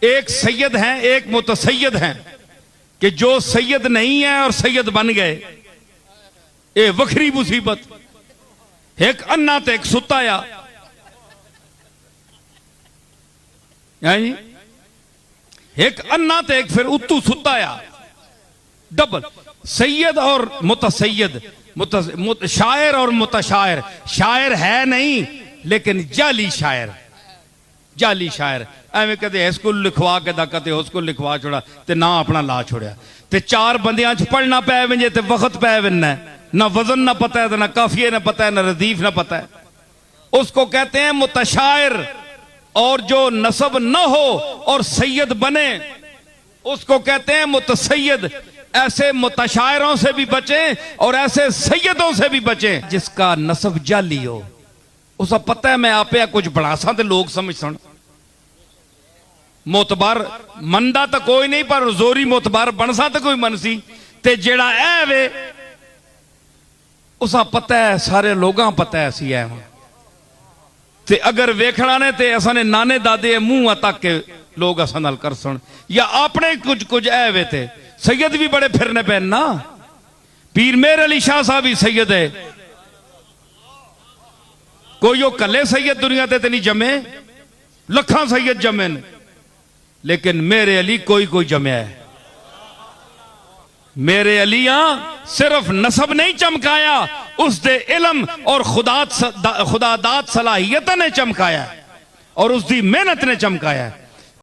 एक सैयद हैं एक मुतसैयद हैं कि जो सैयद नहीं है और सैयद बन गए, ये वखरी मुसीबत। एक अन्ना तो एक सुता आ जी, एक अन्ना तो एक फिर उतू सुता आ, डबल सैयद और मुतसैयद, शायर और मुतशायर। शायर है नहीं लेकिन जाली शायर, जाली शायर। एवं कदे स्कूल लिखवा के कदे उसको लिखवा छोड़ा ते ना अपना ला छोड़िया ते चार बंदियां च पढ़ना पै वजे ते वक्त पै वना, ना वजन ना पता है, ना काफिये ना पता है, ना रदीफ ना पता है। उसको कहते हैं मुतशायर। और जो नसब न हो और सैयद बने उसको कहते हैं मुतसैयद। ऐसे मुतशायरों से भी बचें और ऐसे सैयदों से भी बचें जिसका नसब जाली हो। उसका पता है मैं आपे कुछ बढ़ासा तो लोग समझ सन, मोतबार मनदा तो कोई नहीं पर जोरी मोतबार बनसा तो कोई मनसी ते जेड़ा ऐ वे उसका पता है, सारे लोगों पता है असी ऐ ते अगर वेखना ने ते असा ने नाने दादे मुंह तक के लोग असा नाल कर सुन या अपने कुछ कुछ ऐ वे थे। सैयद भी बड़े फिरने पैन ना, पीर मेर अली शाह साहब भी सैयद है, कोई वो कले सैयद दुनिया ते नहीं जमे, लखा सैयद जमे ने, लेकिन मेरे अली कोई कोई जमया है। मेरे अलिया सिर्फ नसब नहीं चमकाया, उसदे इलम और खुदादात सलाहियत ने चमकाया और उसकी मेहनत ने चमकाया।